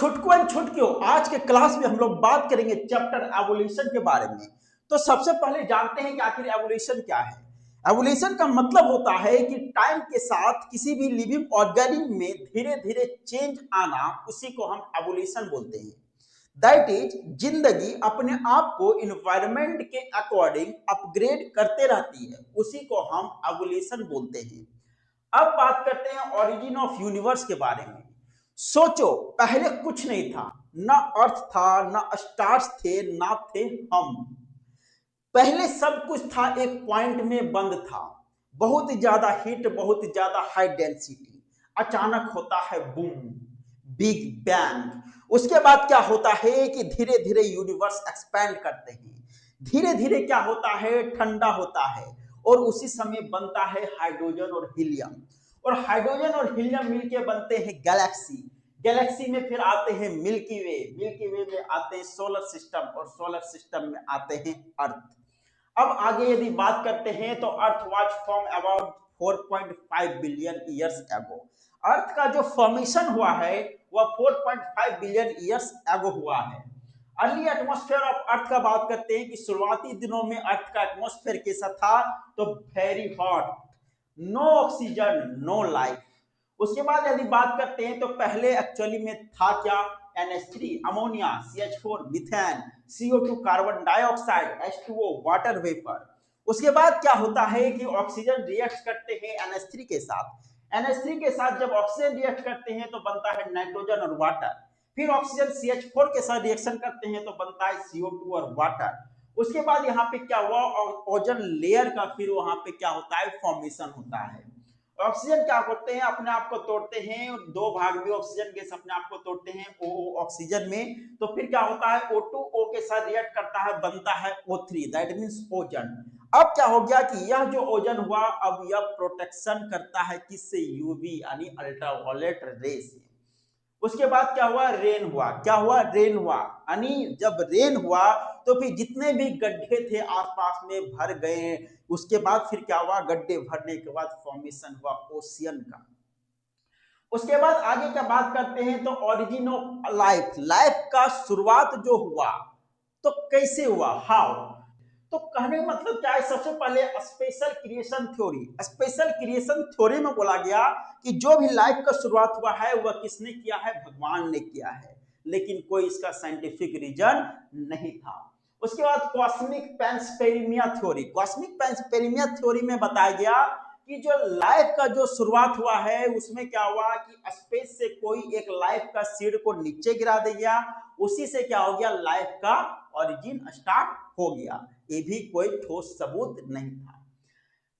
छुटकू and छुटकियों, आज के class में हम लोग बात करेंगे चैप्टर एवोल्यूशन के बारे में। तो सबसे पहले जानते हैं कि आखिर एवोल्यूशन क्या है। एवोल्यूशन का मतलब होता है कि टाइम के साथ किसी भी लिविंग ऑर्गेनिज्म में धीरे धीरे चेंज आना, उसी को हम एवोल्यूशन बोलते हैं। दैट इज, जिंदगी अपने आप को इन्वायरमेंट के अकॉर्डिंग अपग्रेड करते रहती है, उसी को हम एवोल्यूशन बोलते हैं। अब बात करते हैं ओरिजिन ऑफ यूनिवर्स के बारे में। सोचो, पहले कुछ नहीं था, ना अर्थ था, ना स्टार्स थे, ना थे हम। पहले सब कुछ था एक पॉइंट में बंद था। बहुत ज्यादा हीट, बहुत ज्यादा हाई डेंसिटी। अचानक होता है बूम, बिग बैंग। उसके बाद क्या होता है कि धीरे धीरे यूनिवर्स एक्सपैंड करते हैं। धीरे धीरे क्या होता है, ठंडा होता है, और उसी समय बनता है हाइड्रोजन और हीलियम। और हाइड्रोजन और हीलियम मिलके बनते हैं गैलेक्सी। गैलेक्सी में फिर आते हैं मिल्की वे, मिल्की वे में आते हैं सोलर सिस्टम, और सोलर सिस्टम में आते हैं अर्थ। अब आगे यदि बात करते हैं तो Earth was form about 4.5 billion years ago. Earth का जो फॉर्मेशन हुआ है वह 4.5 बिलियन ईयर्स एगो हुआ है। अर्ली एटमॉस्फेयर ऑफ अर्थ का बात करते हैं कि शुरुआती दिनों में अर्थ का एटमॉस्फेयर कैसा था, तो very hot, no oxygen, no life. उसके बाद यदि बात करते हैं तो पहले एक्चुअली में था क्या, NH3 ammonia, CH4 methane, CO2 carbon dioxide, H2O water vapour. उसके बाद क्या होता है कि ऑक्सीजन रिएक्ट करते हैं NH3 के साथ। NH3 के साथ जब ऑक्सीजन रिएक्ट करते हैं तो बनता है नाइट्रोजन और वाटर। फिर ऑक्सीजन CH4 के साथ रिएक्शन करते हैं तो बनता है CO2 और वाटर। उसके बाद यहाँ पे क्या हुआ, ओजोन लेयर का फिर वहां पे क्या होता है, फॉर्मेशन होता है। ऑक्सीजन क्या करते हैं, अपने आप को तोड़ते हैं, दो भाग में ऑक्सीजन गैस अपने आप को तोड़ते हैं O ऑक्सीजन में। तो फिर क्या होता है, O2O के साथ रिएक्ट करता है, बनता है O3, दैट मींस ओजन। अब क्या हो गया कि यह जो ओजन हुआ, अब यह प्रोटेक्शन करता है किससे, यूवी यानी अल्ट्रावायलेट रे से। उसके बाद क्या हुआ, रेन हुआ। क्या हुआ, रेन हुआ, यानी जब रेन हुआ तो फिर जितने भी गड्ढे थे आसपास में भर गए। उसके बाद फिर क्या हुआ, गड्ढे भरने के बाद फॉर्मेशन हुआ ओशियन का। उसके बाद आगे क्या बात करते हैं तो ओरिजिन ऑफ लाइफ, लाइफ का शुरुआत जो हुआ तो कैसे हुआ, हाउ। तो कहने का मतलब क्या है, सबसे पहले special creation theory. Special creation theory में बोला गया कि जो भी लाइफ का शुरुआत हुआ है वह किसने किया है, भगवान ने किया है, लेकिन कोई इसका साइंटिफिक रीजन नहीं था। उसके बाद कॉस्मिक पैंसपेरिमिया थ्योरी। कॉस्मिक पैंसपेरिमिया थ्योरी में बताया गया कि जो लाइफ का जो शुरुआत हुआ है उसमें क्या हुआ कि स्पेस से कोई एक लाइफ का सीड को नीचे गिरा दे गया, उसी से क्या हो गया, लाइफ का ओरिजिन स्टार्ट हो गया। ये भी कोई ठोस सबूत नहीं था।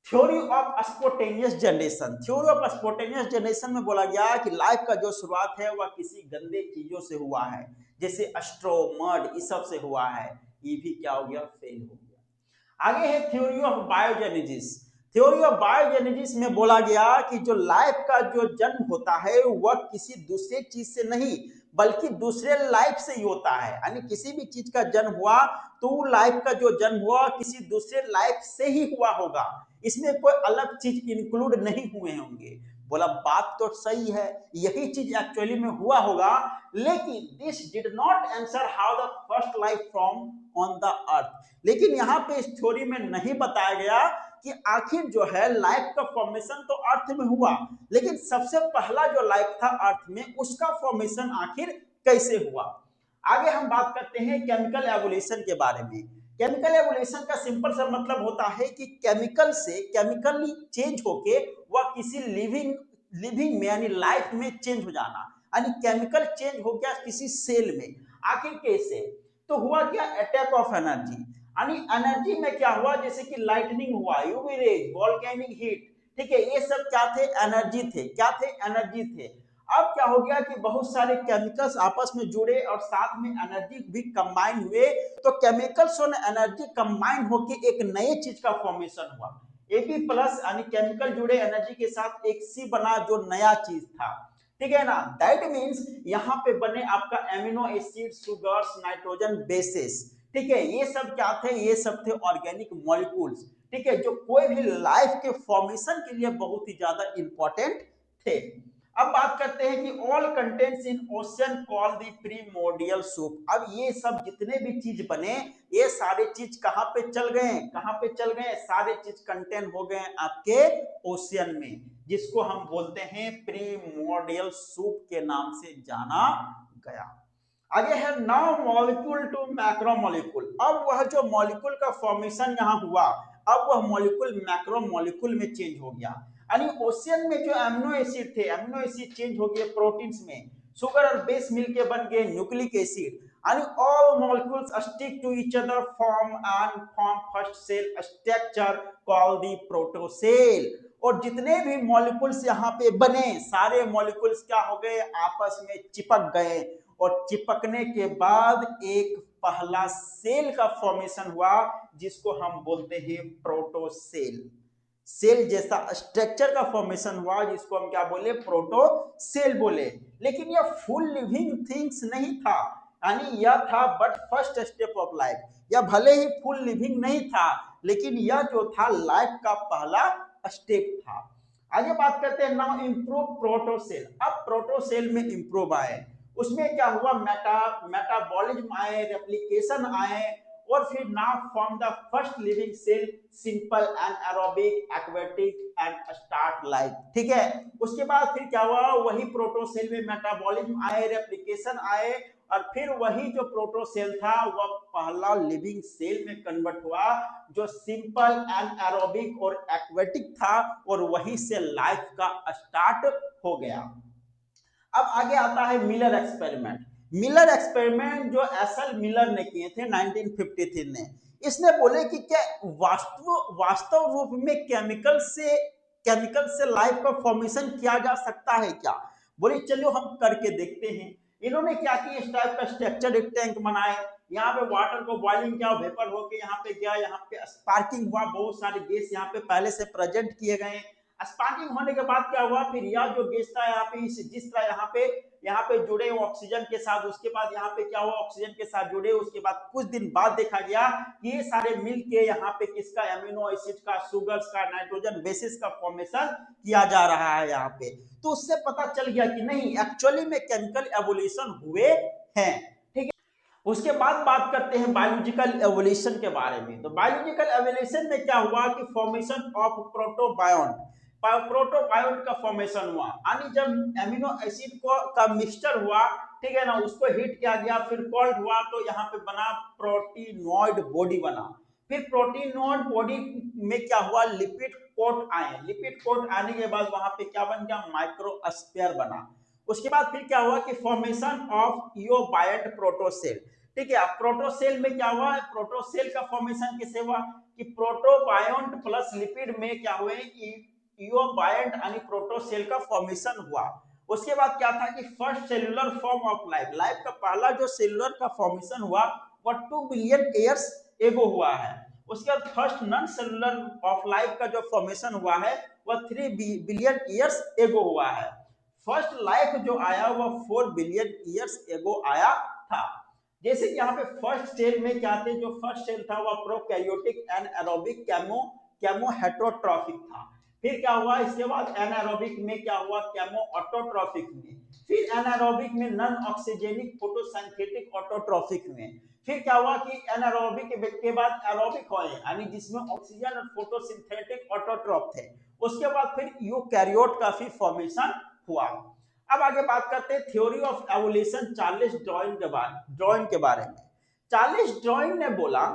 Theory of spontaneous generation. Theory of spontaneous generation में बोला गया कि लाइफ का जो शुरुआत है वह किसी गंदे चीजों से हुआ है, जैसे स्ट्रो, मड, इस सब से हुआ है। ये भी क्या हो गया, फेल हो गया। आगे है theory of biogenesis. Theory of biogenesis में बोला गया कि जो लाइफ का जो जन्म होता है वह किसी दूसरे चीज से नहीं बल्कि दूसरे लाइफ से ही होता है। यानी किसी भी चीज का जन्म हुआ तो लाइफ का जो जन्म हुआ किसी दूसरे लाइफ से ही हुआ होगा, इसमें कोई अलग चीज इंक्लूड नहीं हुए होंगे। बोला बात तो सही है, यही चीज एक्चुअली में हुआ होगा, लेकिन this did not answer how the first life form on the earth. लेकिन यहाँ पे इस थ्योरी में नहीं बताया गया कि आखिर जो है लाइफ का फॉर्मेशन तो अर्थ में हुआ, लेकिन सबसे पहला जो लाइफ था अर्थ में उसका फॉर्मेशन आखिर कैसे हुआ। आगे हम बात करते हैं केमिकल एवोल्यूशन के बारे में। केमिकल एवोल्यूशन का सिंपल सा मतलब होता है कि केमिकल से केमिकली चेंज होके वह किसी लिविंग में यानी लाइफ में चेंज हो जाना, यानी केमिकल चेंज हो गया किसी सेल में। आखिर कैसे, तो हुआ क्या, अटैक ऑफ एनर्जी। यानी एनर्जी में क्या हुआ, जैसे कि लाइटनिंग हुआ, यूवी रेज, वोल्केनिक हीट, ठीक है, ये सब क्या थे, एनर्जी थे। क्या थे, एनर्जी थे। अब क्या हो गया कि बहुत सारे केमिकल्स आपस में जुड़े और साथ में एनर्जी भी कंबाइन हुए, तो केमिकल्स और एनर्जी कंबाइन होकर एक नए चीज का फॉर्मेशन हुआ। Ap प्लस यानी केमिकल जुड़े एनर्जी के साथ एक C बना जो नया चीज था, ठीक है ना। दैट मीन्स यहाँ पे बने आपका amino acid, sugars, nitrogen, bases, ठीक है। ये सब क्या थे, ये सब थे ऑर्गेनिक मॉलिक्यूल्स, ठीक है, जो कोई भी लाइफ के फॉर्मेशन के लिए बहुत ही ज्यादा इंपॉर्टेंट थे। अब बात करते हैं कि all contents in ocean call the primordial soup. अब ये सब जितने भी चीज बने, ये सारे चीज कहाँ पे चल गए, कहाँ पे चल गए, सारे चीज कंटेन हो गए आपके ओशियन में, जिसको हम बोलते हैं प्रीमोर्डियल सूप के नाम से जाना गया। आगे है नाउ मॉलिक्यूल टू मैक्रोमॉलिक्यूल। अब वह जो मॉलिक्यूल का फॉर्मेशन यहाँ हुआ, अब वह मॉलिक्यूल मैक्रो मॉलिक्यूल में चेंज हो गया। यानी ओशियन में जो अमीनो एसिड थे, अमीनो एसिड चेंज हो गए प्रोटीन्स में, शुगर और बेस मिलके बन गए न्यूक्लिक एसिड। यानी all molecules stick to each other form first cell structure called the protocell. और जितने भी मॉलिक्यूल्स यहाँ पे बने, सारे मॉलिक्यूल्स क्या हो गए, आपस में चिपक गए, और चिपकने के बाद एक पहला सेल का फॉर्मेशन हुआ, जिसको हम बोलते हैं प्रोटोसेल। सेल जैसा स्ट्रक्चर का फॉर्मेशन हुआ, जिसको हम क्या बोले, प्रोटोसेल बोले। लेकिन यह फुल लिविंग थिंग्स नहीं था, यानी यह था but first step of life. यह भले ही फुल लिविंग नहीं था, लेकिन यह जो था लाइफ का पहला स्टेप था। आगे बात करते हैं नाउ इंप्रूव प्रोटोसेल। अब प्रोटोसेल में इंप्रूव आए, उसमें क्या हुआ, मेटाबॉलिज्म आए, रेप्लिकेशन आए, और फिर now form the first living cell simple and aerobic aquatic and start life. ठीक है, उसके बाद फिर क्या हुआ, वही प्रोटोसेल में मेटाबॉलिज्म आए, रेप्लिकेशन आए, और फिर वही जो प्रोटोसेल था वह पहला लिविंग सेल में कन्वर्ट हुआ, जो सिंपल एंड एरोबिक और एक्वेटिक था, और वही से लाइफ का स्टार्ट हो गया। अब आगे आता है मिलर एक्सपेरिमेंट। मिलर एक्सपेरिमेंट जो एसल मिलर ने किए थे 1953 में, इसने बोले कि क्या वास्तव रूप में केमिकल से लाइफ का फॉर्मेशन किया जा सकता है क्या। बोले चलो हम करके देखते हैं। इन्होंने क्या किया, इस टाइप का स्ट्रक्चर एक टैंक बनाए, यहाँ पे वाटर को बॉइलिंग किया, वेपर होके यहाँ पे गया, यहाँ पे स्पार्किंग हुआ, बहुत सारे गैस यहाँ पे पहले से प्रेजेंट किए गए। स्पार्किंग होने के बाद क्या हुआ, फिर यह जो गैस था यहाँ पे जिस तरह यहाँ पे जुड़े ऑक्सीजन के साथ, उसके बाद यहाँ पे क्या हुआ, ऑक्सीजन के साथ जुड़े, उसके बाद कुछ दिन बाद देखा गया कि ये सारे मिल के यहाँ पे किसका, एमिनो एसिड का, शुगर्स का, नाइट्रोजन बेसिस का फॉर्मेशन किया जा रहा है यहाँ पे। तो उससे पता चल गया कि नहीं, एक्चुअली में केमिकल एवोल्यूशन हुए हैं। ठीक है, उसके बाद बात करते हैं बायोलॉजिकल एवोल्यूशन के बारे में। तो बायोलॉजिकल एवोल्यूशन में क्या हुआ कि फॉर्मेशन ऑफ प्रोटोबायोन्ट, प्रोटोबायोन्ट का फॉर्मेशन हुआ, यानी जब एमिनो एसिड को का मिक्सचर हुआ, ठीक है ना, उसको हीट किया गया, फिर कोल्ड हुआ, तो यहाँ पे बना प्रोटीनॉइड बॉडी बना। फिर प्रोटीनॉइड बॉडी में क्या हुआ, लिपिड कोट आए, लिपिड कोट आने के बाद वहां पे क्या बन गया, माइक्रोस्फीयर बना। उसके बाद फिर क्या हुआ कि फॉर्मेशन ऑफ इओबायट प्रोटोसेल। ठीक है, प्रोटोसेल में क्या हुआ, प्रोटोसेल का फॉर्मेशन किसे हुआ कि प्रोटोबायोन्ट प्लस लिपिड में क्या हुए, इओबायट यानी प्रोटोसेल का फॉर्मेशन हुआ। उसके बाद क्या था कि first cellular form of life, life का पहला जो सेलुलर का फॉर्मेशन हुआ वह 2 बिलियन ईयर्स एगो हुआ है। उसके बाद first non cellular of life का जो फॉर्मेशन हुआ है वह 3 बिलियन ईयर्स एगो हुआ है। फर्स्ट लाइफ जो आया वह 4 बिलियन ईयर्स एगो आया था। जैसे कि यहाँ पे फर्स्ट सेल में क्या थे, जो फर्स्ट सेल था वह prokaryotic and aerobic camo heterotrophic था। फिर क्या हुआ, इसके बाद एनारोबिक में क्या हुआ, कैमो ऑटोट्रॉफिक में। फिर एनारोबिक में नॉन ऑक्सीजेनिक फोटोसिंथेटिक ऑटोट्रॉफिक में। फिर क्या हुआ कि एनारोबिक के बाद एरोबिक हुए, यानी जिसमें ऑक्सीजन और फोटोसिंथेटिक ऑटोट्रॉफ थे। उसके बाद फिर यूकैरियोट का फिर फॉर्मेशन हुआ। अब आगे बात करते हैं theory of evolution Charles Darwin के बारे में। चार्ल्स डार्विन ने बोला,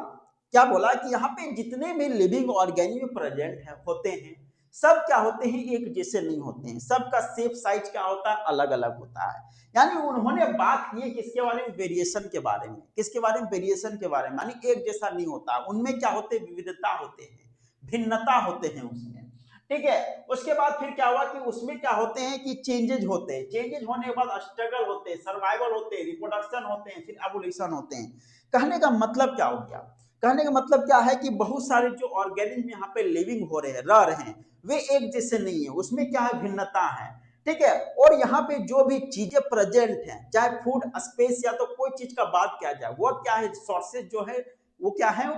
क्या बोला कि यहाँ पे जितने भी लिविंग ऑर्गेनिज्म प्रेजेंट है होते हैं, सब क्या होते हैं, एक जैसे नहीं होते हैं, सबका शेप साइज क्या होता है, अलग अलग होता है। यानी उन्होंने बात की किसके बारे में, वेरिएशन के बारे में। किसके बारे में, वेरिएशन के बारे में, यानी एक जैसा नहीं होता, उनमें क्या होते, विविधता होते हैं, भिन्नता होते हैं उसमें। ठीक है, उसके बाद फिर क्या हुआ कि उसमें क्या होते हैं कि चेंजेज होते हैं, चेंजेज होने के बाद स्ट्रगल होते हैं, सर्वाइवल होते हैं, रिप्रोडक्शन होते हैं, फिर एवोल्यूशन होते हैं। कहने का मतलब क्या हो गया, कहने का मतलब क्या है कि बहुत सारे जो ऑर्गेनिज्म यहाँ पे लिविंग हो रहे हैं, रह रहे हैं, वे एक जैसे नहीं है, उसमें क्या है, भिन्नता है। ठीक है, और यहाँ पे जो भी चीजें प्रेजेंट हैं, चाहे फूड, स्पेस या तो कोई चीज का बात किया जाए, वो क्या है, सोर्सेज जो है वो क्या है,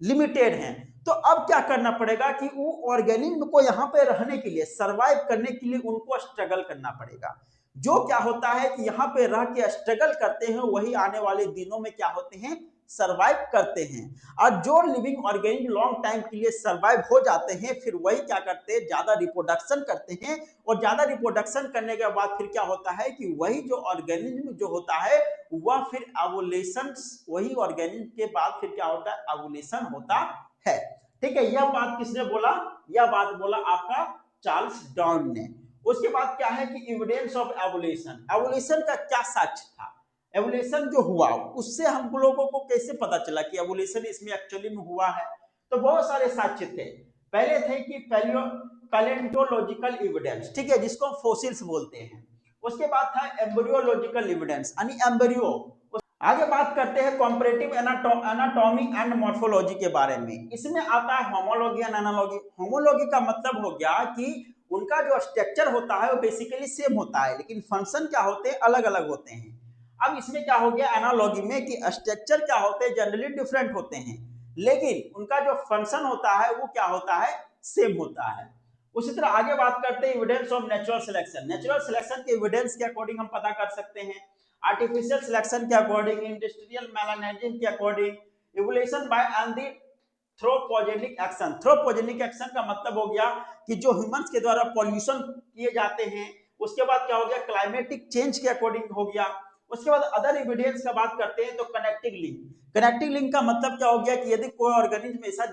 लिमिटेड हैं। तो अब क्या करना पड़ेगा कि वो ऑर्गेनिज्म को यहाँ पे रहने के लिए, सर्वाइव करने के लिए उनको स्ट्रगल करना पड़ेगा। जो क्या होता है कि यहाँ पे रह के स्ट्रगल करते हैं वही आने वाले दिनों में क्या होते हैं, सर्वाइव करते हैं। और जो लिविंग ऑर्गेनिज्म लॉन्ग टाइम के लिए सर्वाइव हो जाते हैं फिर वही क्या करते हैं, ज्यादा रिप्रोडक्शन करते हैं। और ज्यादा रिप्रोडक्शन करने के बाद फिर क्या होता है कि वही जो ऑर्गेनिज्म जो होता है वह फिर एवोल्यूशन, वही ऑर्गेनिज्म के बाद फिर क्या होता है, एवोल्यूशन होता है। ठीक है, यह बात किसने बोला, यह बात बोला आपका चार्ल्स डार्विन ने। उसके बाद क्या है कि एविडेंस ऑफ एवोल्यूशन, एवोल्यूशन का क्या साक्ष्य था, एवोल्यूशन जो हुआ उससे हम लोगों को कैसे पता चला कि एवोल्यूशन इसमें एक्चुअली में हुआ है। तो बहुत सारे साक्ष्य थे। पहले थे कि पैलेंटोलॉजिकल एविडेंस, ठीक है, जिसको हम फोसिल्स बोलते हैं। उसके बाद था एम्ब्रियोलॉजिकल एविडेंस यानी एम्ब्रियो। आगे बात करते हैं कॉम्परेटिव एनाटॉमी एंड मॉर्फोलॉजी के बारे में। इसमें आता है होमोलॉजी एंड एनालॉजी। होमोलॉजी का मतलब हो गया कि उनका जो स्ट्रक्चर होता है वो बेसिकली सेम होता है लेकिन फंक्शन क्या होते हैं, अलग अलग होते हैं। अब इसमें क्या हो गया एनालॉजी में कि स्ट्रक्चर क्या होते हैं, जनरली डिफरेंट होते हैं लेकिन उनका जो फंक्शन होता है वो क्या होता है, सेम होता है। उसी तरह आगे बात करते हैं evidence of natural selection. Natural selection के एविडेंस के अकॉर्डिंग हम पता कर सकते हैं आर्टिफिशियल सिलेक्शन के अकॉर्डिंग, इंडस्ट्रियल मेलानाइजिंग के according, evolution by anthropogenic action. Anthropogenic action का मतलब हो गया कि जो ह्यूमंस के द्वारा पॉल्यूशन किए जाते हैं। उसके बाद क्या हो गया, क्लाइमेटिक चेंज के अकॉर्डिंग हो गया। उसके बाद अदर एविडेंस का बात करते हैं तो कनेक्टिंग लिंक। कनेक्टिंग लिंक का मतलब क्या हो गया कि यदि कोई ऑर्गेनिज्म ऐसा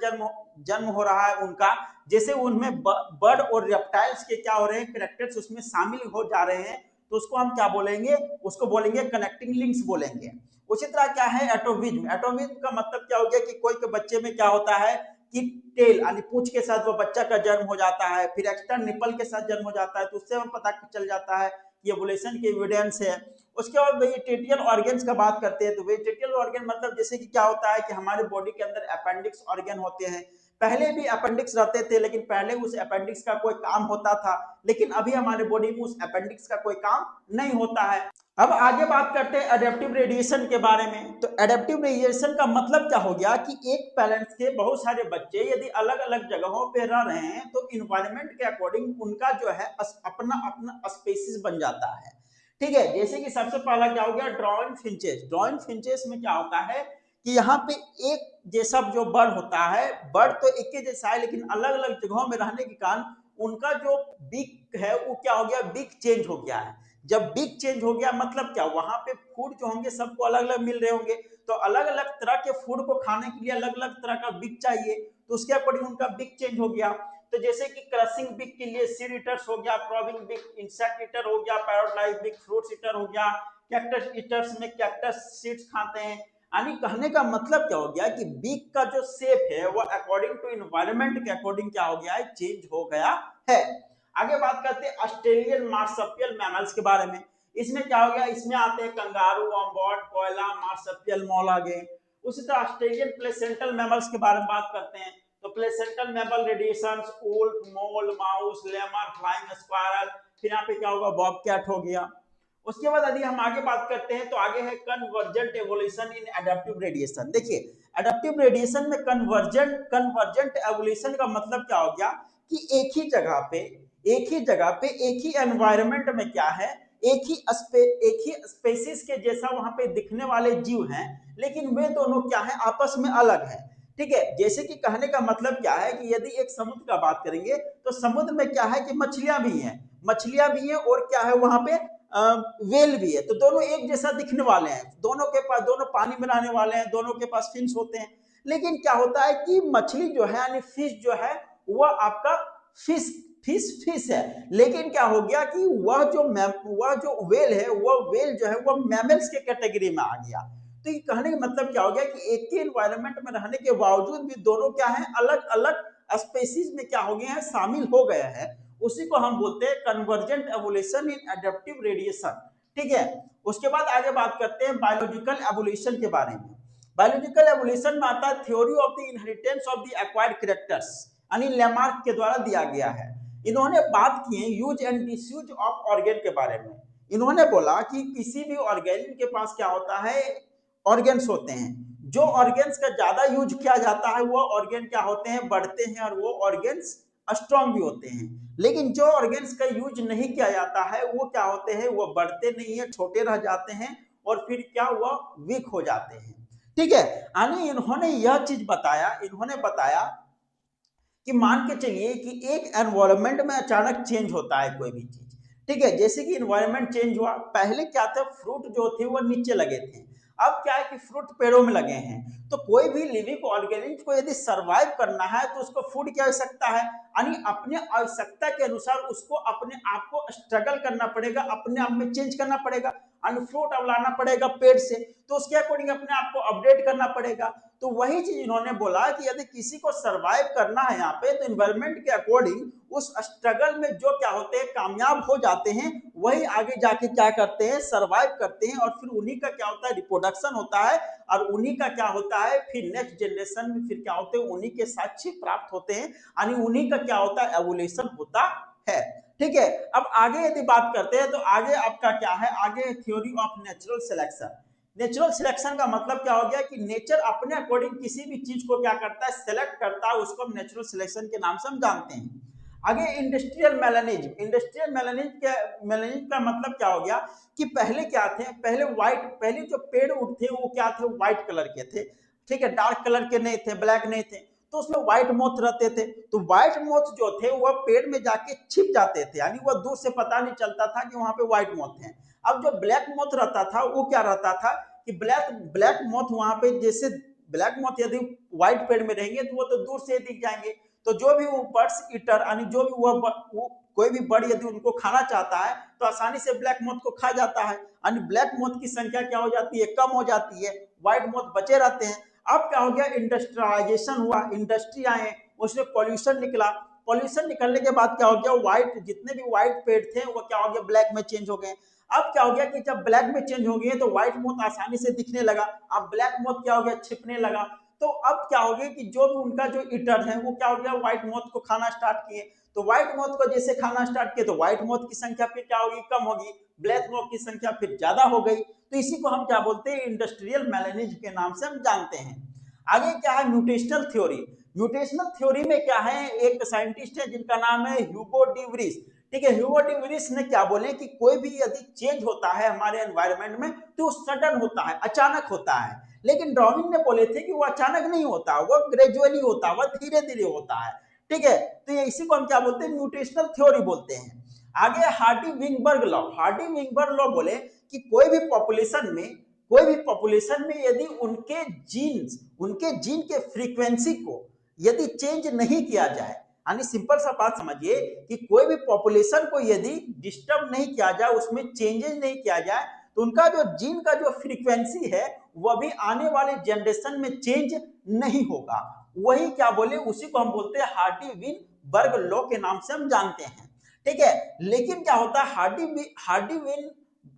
जन्म हो रहा है उनका, जैसे उनमें बर्ड और रेप्टाइल्स के क्या हो रहे हैं, कैरेक्टर्स उसमें शामिल हो जा रहे हैं, तो उसको हम क्या बोलेंगे, उसको बोलेंगे कनेक्टिंग लिंक्स बोलेंगे। उसी तरह क्या है एटोमिज्म। एटोमिज्म का मतलब क्या हो गया कि कोई के बच्चे में क्या होता है कि टेल यानी पूंछ के साथ वो बच्चा का जन्म हो जाता है, फिर एक्स्ट्रा निपल के साथ जन्म हो जाता है, तो उससे हम पता चल जाता है कि एवोल्यूशन की एविडेंस है। उसके बाद वेजिटेटियल ऑर्गन्स का बात करते हैं तो वेजिटेटियल ऑर्गन मतलब जैसे कि क्या होता है कि हमारे बॉडी के अंदर अपेंडिक्स ऑर्गन होते हैं। पहले भी अपेंडिक्स रहते थे लेकिन पहले उस अपेंडिक्स का कोई काम होता था लेकिन अभी हमारे बॉडी में उस अपेंडिक्स का कोई काम नहीं होता है। अब आगे बात करते हैं एडेप्टिव रेडिएशन के बारे में। तो एडेप्टिव रेडिएशन का मतलब क्या हो गया कि एक पेरेंट्स के बहुत सारे बच्चे यदि अलग अलग जगहों पे रह रहे हैं तो इन्वायरमेंट के अकॉर्डिंग उनका जो है अपना अपना स्पेसिस बन जाता है। ठीक है, जैसे कि सबसे पहला क्या हो गया ड्रॉइंग फिंचेस। ड्रॉइंग फिंचेस में क्या होता है कि यहाँ पे एक जैसा जो बर्ड होता है, बर्ड तो एक ही जैसा है लेकिन अलग अलग जगहों में रहने के कारण उनका जो बिक है वो क्या हो गया, बिक चेंज हो गया है। जब बिक चेंज हो गया मतलब क्या, वहां पे फूड जो होंगे सबको अलग अलग मिल रहे होंगे, तो अलग अलग तरह के फूड को खाने के लिए अलग अलग तरह का बिक चाहिए, तो उसके अकॉर्डिंग उनका बिक चेंज हो गया। तो जैसे कि क्रशिंग बिक के लिए सीड ईटर्स हो गया, प्रॉबिंग बिक इंसेक्ट ईटर हो गया, पैराडाइज बिक फ्रूट्स ईटर हो गया, कैक्टस ईटर्स में कैक्टस सीड्स खाते हैं। यानी कहने का मतलब क्या हो गया कि बिक का जो शेप है वो अकॉर्डिंग टू इन्वायरमेंट के अकॉर्डिंग क्या हो गया है, चेंज हो गया है। आगे बात करते हैं ऑस्ट्रेलियन मार्सपियल मैमल्स के बारे में। इसमें क्या हो गया, इसमें आते हैं कंगारू, वॉम्बैट, कोयला, मार्सपियल मॉल आ गए। उसी तरह ऑस्ट्रेलियन प्लेसेंटल मैमल्स के बारे में बात करते हैं तो प्लेसेंटल मैमल रेडिएशंस, वुल्फ, मोल, माउस, लेमर, फ्लाइंग स्क्वायरल, फिर यहाँ पे क्या होगा बॉबकैट हो गया। उसके बाद यदि हम आगे बात करते हैं तो आगे है कन्वर्जेंट एवोल्यूशन इन एडेप्टिव रेडिएशन। देखिए एडेप्टिव रेडिएशन में कन्वर्जेंट एवोल्यूशन का मतलब क्या हो गया कि एक ही जगह पे एक ही एनवायरनमेंट में क्या है, एक ही स्पेसिस के जैसा वहां पे दिखने वाले जीव हैं लेकिन वे दोनों क्या है आपस में अलग है। ठीक है, जैसे कि कहने का मतलब क्या है कि यदि एक समुद्र का बात करेंगे तो समुद्र में क्या है कि मछलियां भी हैं और क्या है वहां पे वेल भी है, तो दोनों एक जैसा दिखने वाले हैं, दोनों के पास, दोनों पानी में रहने वाले हैं, दोनों के पास फिन्स होते हैं। लेकिन क्या होता है कि मछली जो है यानी फिश जो है वह आपका फिश है, लेकिन क्या हो गया कि वह जो वेल है वह वेल जो है वह मैमल्स के कैटेगरी में आ गया। तो ये कहने का मतलब क्या हो गया कि एक ही एनवायरनमेंट में रहने के बावजूद भी दोनों क्या है अलग अलग स्पेसीज में क्या हो गए हैं, शामिल हो गए हैं। उसी को हम बोलते हैं कन्वर्जेंट एवोल्यूशन इन एडेप्टिव रेडिएशन। ठीक है, उसके बाद आगे बात करते हैं बायोलॉजिकल एवोल्यूशन के बारे में। बायोलॉजिकल एवोल्यूशन में आता है theory of the inheritance of the acquired characters, यानी लेमार्क के द्वारा दिया गया है। इन्होंने बात की है use and disuse of organ के बारे में। इन्होंने बोला कि किसी भी ऑर्गेन के पास क्या होता है, ऑर्गन्स होते हैं जो ऑर्गेन्स का ज्यादा यूज किया जाता है वो ऑर्गेन क्या होते हैं, बढ़ते हैं और वो ऑर्गेन्स स्ट्रॉन्ग भी होते हैं। लेकिन जो ऑर्गेन्स का यूज नहीं किया जाता है वो क्या होते हैं, वो बढ़ते नहीं है, छोटे रह जाते हैं और फिर क्या हुआ, वीक हो जाते हैं। ठीक है, यानी इन्होंने यह चीज बताया, इन्होंने बताया कि मान के चलिए कि एक एनवायरनमेंट में अचानक चेंज होता है कोई भी चीज। ठीक है, जैसे कि इन्वायरमेंट चेंज हुआ, पहले क्या था, फ्रूट जो थे वो नीचे लगे थे, अब क्या है कि फ्रूट पेड़ों में लगे हैं। तो कोई भी लिविंग ऑर्गेनिज्म को यदि सरवाइव करना है तो उसको फूड की आवश्यकता है, यानी अपने आवश्यकता के अनुसार उसको अपने आप को स्ट्रगल करना पड़ेगा, अपने आप में चेंज करना पड़ेगा, यानी फ्रूट अब लाना पड़ेगा पेड़ से, तो उसके अकॉर्डिंग अपने आप को अपडेट करना पड़ेगा। तो वही चीज इन्होंने बोला कि यदि किसी को सरवाइव करना है यहाँ पे, तो इन्वायरमेंट के अकॉर्डिंग उस स्ट्रगल में जो क्या होते हैं, कामयाब हो जाते हैं, वही आगे जाके क्या करते हैं, सरवाइव करते हैं, और फिर उन्हीं का क्या होता है, रिप्रोडक्शन होता है, और उन्हीं का क्या होता है, फिर नेक्स्ट जनरेशन में फिर क्या होते हैं, उन्हीं के साक्षी प्राप्त होते हैं, यानी उन्हीं का क्या होता है, एवोल्यूशन होता है। ठीक है, अब आगे यदि बात करते हैं तो आगे आपका क्या है, आगे theory of natural selection. Natural selection का मतलब क्या हो गया कि नेचर अपने अकॉर्डिंग किसी भी चीज को क्या करता है, सेलेक्ट करता है, उसको हम नेचुरल सिलेक्शन के नाम से हम जानते हैं। आगे इंडस्ट्रियल मेलानिज्म, इंडस्ट्रियल मेलानिज्म का मतलब क्या हो गया कि पहले क्या थे, पहले व्हाइट, पहले जो पेड़ उठते वो क्या थे, व्हाइट कलर के थे। ठीक है, डार्क कलर के नहीं थे, ब्लैक नहीं थे, तो उसमें व्हाइट मोथ रहते थे। तो व्हाइट मोथ जो थे वह पेड़ में जाके छिप जाते थे, यानी वह दूर से पता नहीं चलता था कि वहां पे व्हाइट मोथ है। अब जो ब्लैक मोथ रहता था वो क्या रहता था कि ब्लैक ब्लैक मोथ वहां पे, जैसे ब्लैक मोथ यदि व्हाइट पेड़ में रहेंगे तो वो तो दूर से दिख जाएंगे, तो जो भी वो बर्ड्स ईटर, यानी जो भी वो कोई भी बर्ड यदि उनको खाना चाहता है तो आसानी से ब्लैक मोथ को खा जाता है, यानी ब्लैक मोथ की संख्या क्या हो जाती है, कम हो जाती है, व्हाइट मोथ बचे रहते हैं। अब क्या हो गया, इंडस्ट्रियलाइजेशन हुआ, इंडस्ट्री आए, उसमें पॉल्यूशन निकला, पॉल्यूशन निकलने के बाद क्या हो गया, व्हाइट जितने भी व्हाइट पेड़ थे वो क्या हो गया, ब्लैक में चेंज हो गए। अब क्या हो गया कि जब ब्लैक में चेंज हो गए तो व्हाइट मोथ आसानी से दिखने लगा, अब ब्लैक मोथ क्या हो गया, छिपने लगा। तो अब क्या हो गया कि जो भी उनका जो ईटर है वो क्या हो गया, व्हाइट मोथ को खाना स्टार्ट किए। तो व्हाइट मोथ को जैसे खाना स्टार्ट किए तो व्हाइट मोथ की संख्या फिर क्या होगी, कम होगी, ब्लैक मोथ की संख्या फिर ज्यादा हो गई। तो इसी को हम क्या बोलते हैं, इंडस्ट्रियल मेलानिज्म के नाम से हम जानते हैं। आगे क्या है, म्यूटेशनल थ्योरी। म्यूटेशनल थ्योरी में क्या है, एक साइंटिस्ट है जिनका नाम है ह्यूगो डी व्रिस। ठीक है, ह्यूगो डी व्रिस ने क्या बोले कि कोई भी यदि चेंज होता है हमारे एनवायरनमेंट में तो वो सडन होता है, अचानक होता है। लेकिन डार्विन ने बोले थे कि वो अचानक नहीं होता, वो ग्रेजुअली होता है, वो धीरे धीरे होता है। ठीक है, तो ये इसी को हम क्या बोलते हैं, म्यूटेशनल थ्योरी बोलते हैं। आगे हार्डी विंगबर्ग लॉ, हार्डी विंगबर्ग लॉ बोले कि कोई भी पॉपुलेशन में यदि उनके जीन के फ्रीक्वेंसी को यदि चेंज नहीं किया जाए, यानी सिंपल सा बात समझिए कि कोई भी पॉपुलेशन को यदि डिस्टर्ब नहीं किया जाए, उसमें चेंजेस नहीं किया जाए, तो उनका जो जीन का जो फ्रीक्वेंसी है वह भी आने वाले जनरेशन में चेंज नहीं होगा। वही क्या बोले, उसी को हम बोलते हैं हार्डी विन बर्ग लॉ के नाम से हम जानते हैं। ठीक है, लेकिन क्या होता है, हार्डी विन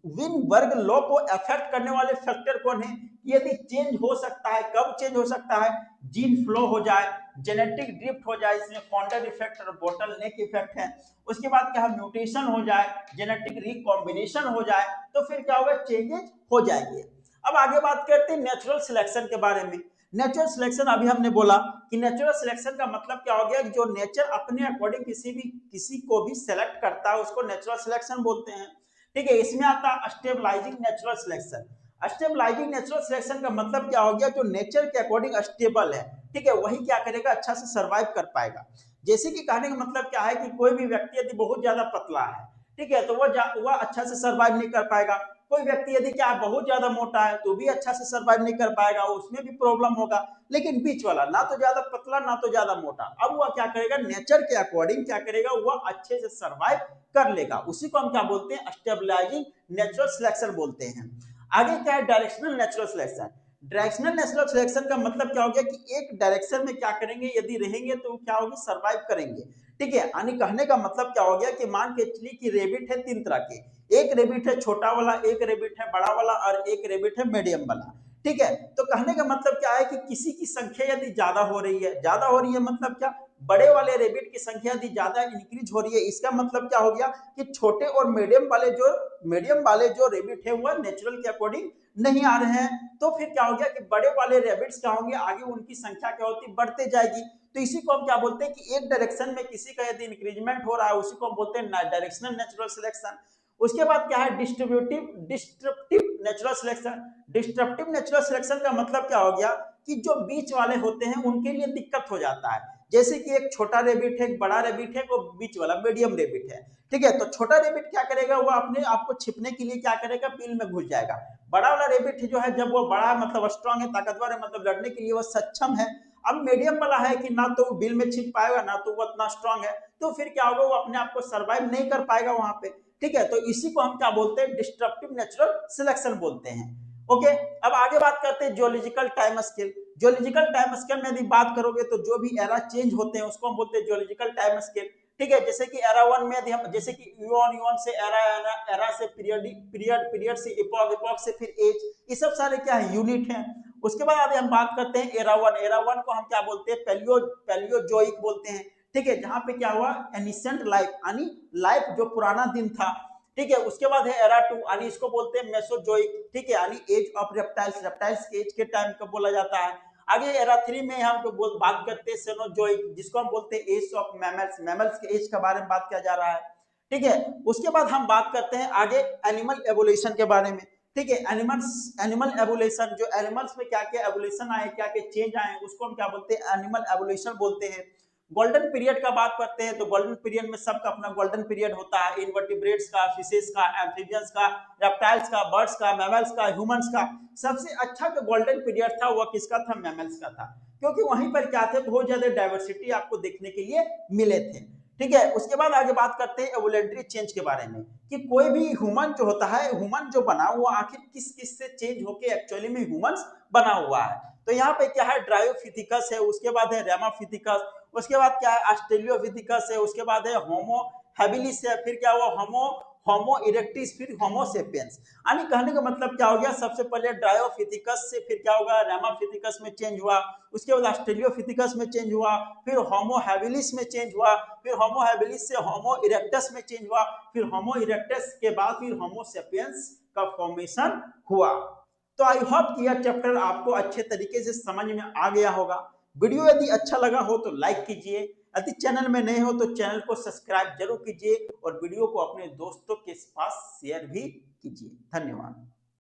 विनबर्ग लॉ को अफेक्ट करने वाले फैक्टर कौन है, यदि चेंज हो सकता है, कब चेंज हो सकता है, जीन फ्लो हो जाए, जेनेटिक ड्रिफ्ट हो जाए, इसमें फॉन्डर इफेक्ट और बोटल नेक इफेक्ट है। उसके बाद क्या है, म्यूटेशन हो जाए, जेनेटिक रिकॉम्बिनेशन हो जाए, तो फिर क्या होगा, चेंजेस हो जाएंगे। अब आगे बात करते हैं नेचुरल सिलेक्शन के बारे में। नेचुरल सिलेक्शन अभी हमने बोला कि नेचुरल सिलेक्शन का मतलब क्या हो गया कि जो नेचर अपने अकॉर्डिंग किसी को भी सेलेक्ट करता है उसको नेचुरल सिलेक्शन बोलते हैं। ठीक है, इसमें आता है stabilising natural selection. Stabilising natural selection का मतलब क्या हो गया, जो नेचर के अकॉर्डिंग स्टेबल है, ठीक है, वही क्या करेगा, अच्छा से सर्वाइव कर पाएगा। जैसे कि कहने का मतलब क्या है कि कोई भी व्यक्ति यदि बहुत ज्यादा पतला है, ठीक है, तो वह अच्छा से सर्वाइव नहीं कर पाएगा। कोई व्यक्ति यदि क्या बहुत ज्यादा मोटा है तो भी अच्छा से सर्वाइव नहीं कर पाएगा, उसमें भी प्रॉब्लम होगा। लेकिन बीच वाला, ना तो ज्यादा पतला ना तो ज्यादा मोटा, अब वह क्या करेगा, नेचर के अकॉर्डिंग क्या करेगा, वह अच्छे से सर्वाइव कर लेगा। उसी को हम क्या बोलते हैं, स्टेबलाइजिंग नेचुरल सिलेक्शन बोलते हैं। आगे क्या है, directional natural selection. Directional natural selection का मतलब क्या हो गया कि एक डायरेक्शन में क्या करेंगे, यदि रहेंगे तो क्या होगी, सर्वाइव करेंगे। ठीक है, यानी कहने का मतलब क्या हो गया कि मान के चलिए कि रेबिट है तीन तरह के, एक रेबिट है छोटा वाला, एक रेबिट है बड़ा वाला और एक रेबिट है मीडियम वाला। ठीक है, तो कहने का मतलब क्या है कि किसी की संख्या यदि ज्यादा हो रही है, ज्यादा हो रही है मतलब क्या, बड़े वाले रेबिट की संख्या यदि ज्यादा इंक्रीज हो रही है, इसका मतलब क्या हो गया कि छोटे और मीडियम वाले जो रेबिट है वह नेचुरल के अकॉर्डिंग नहीं आ रहे हैं, तो फिर क्या हो गया कि बड़े वाले रैबिट्स क्या होंगे, आगे उनकी संख्या क्या होती, बढ़ते जाएगी। तो इसी को हम क्या बोलते हैं कि एक डायरेक्शन में किसी का यदि इंक्रीजमेंट हो रहा है, उसी को हम बोलते हैं डायरेक्शनल नेचुरल सिलेक्शन। उसके बाद क्या है, disruptive natural selection. Disruptive natural selection का मतलब क्या हो गया कि जो बीच वाले होते हैं उनके लिए दिक्कत हो जाता है। जैसे कि एक छोटा रेबिट है, एक बड़ा रेबिट है, वो बीच वाला मीडियम रेबिट है, ठीक है। तो छोटा रेबिट क्या करेगा, वो अपने आप को छिपने के लिए क्या करेगा, बिल में घुस जाएगा। बड़ा वाला रेबिट जो है, जब वो बड़ा मतलब स्ट्रांग है, ताकतवर है, मतलब लड़ने के लिए वो सक्षम है। अब मीडियम वाला है कि ना तो वो बिल में छिप पाएगा, ना तो वो उतना स्ट्रांग है, तो फिर क्या होगा, वो अपने आप को सर्वाइव नहीं कर पाएगा वहां पे, ठीक है। तो इसी को हम क्या बोलते हैं, डिस्ट्रप्टिव नेचुरल सिलेक्शन बोलते हैं। ओके, अब आगे बात करते हैं geological time scale. Geological time scale में यदि बात करोगे तो जो भी एरा चेंज होते हैं उसको हम बोलते हैं जियोलॉजिकल टाइम स्केल, ठीक है। जैसे कि एरा 1 में यदि हम, जैसे कि यून से एरा, एरा से पीरियड, पीरियड से इपॉक, इपॉक से फिर एज, ये सब सारे क्या है, यूनिट हैं। उसके बाद यदि हम बात करते हैं एरा 1, एरा 1 को हम क्या बोलते हैं, पैलियोजोइक बोलते हैं, ठीक है। जहां पे क्या हुआ, एनिसेंट लाइफ, यानी लाइफ जो पुराना दिन था, ठीक है। उसके बाद है एरा 2, यानी इसको बोलते हैं मेसोजोइक, ठीक है, यानी एज ऑफ रेप्टाइल्स, रेप्टाइल्स के एज के टाइम को बोला जाता है। आगे एरा 3 में हम बात करते हैं सेनोजोइक, जिसको हम बोलते हैं एज ऑफ मैमल्स, मैमल्स के एज के बारे में बात किया जा रहा है, ठीक है। उसके बाद हम बात करते हैं आगे एनिमल एवोल्यूशन के बारे में, ठीक है। एनिमल एवोल्यूशन, जो एनिमल्स में क्या क्या एवोल्यूशन आए, क्या क्या चेंज आए, उसको हम क्या बोलते हैं, एनिमल एवोल्यूशन बोलते हैं। गोल्डन पीरियड का बात करते हैं तो गोल्डन पीरियड में सबका अपना गोल्डन पीरियड होता है, इनवर्टिब्रेट्स का, फिशेस का, एम्फीबियंस का, रेप्टाइल्स का, बर्ड्स का, मैमल्स का, ह्यूमंस का। सबसे अच्छा जो गोल्डन पीरियड था वह किसका था, मैमल्स का था, क्योंकि वहीं पर क्या थे, बहुत ज्यादा डाइवर्सिटी आपको देखने के लिए मिले थे, ठीक है। उसके बाद आगे बात करते हैं एवोलेटरी चेंज के बारे में, कि कोई भी ह्यूमन जो होता है, ह्यूमन जो बना हुआ आखिर किस किस से चेंज होके एक्चुअली में ह्यूमंस बना हुआ है। तो यहाँ पे क्या है, ड्रायोफिथिकस है, उसके बाद है रेमाफिथिकस, उसके बाद क्या है, ऑस्ट्रेलियोपिथिकस है, उसके बाद है होमो हैबिलिस है, फिर क्या हुआ, होमो होमो इरेक्टिस, फिर होमो सेपियंस। यानी कहने का मतलब क्या हो गया, सबसे पहले ड्रायोफिथिकस से फिर क्या होगा, रेमाफिथिकस में चेंज हुआ, उसके बाद ऑस्ट्रेलियोपिथिकस में चेंज हुआ, फिर होमो हैबिलिस में चेंज हुआ, फिर होमो हैबिलिस से होमो इरेक्टस में चेंज हुआ, फिर होमो इरेक्टस के बाद फिर होमो सेपियंस का फॉर्मेशन हुआ। तो आई होप कि यह चैप्टर आपको अच्छे तरीके से समझ में आ गया होगा। वीडियो यदि अच्छा लगा हो तो लाइक कीजिए, यदि चैनल में नए हो तो चैनल को सब्सक्राइब जरूर कीजिए, और वीडियो को अपने दोस्तों के पास शेयर भी कीजिए। धन्यवाद।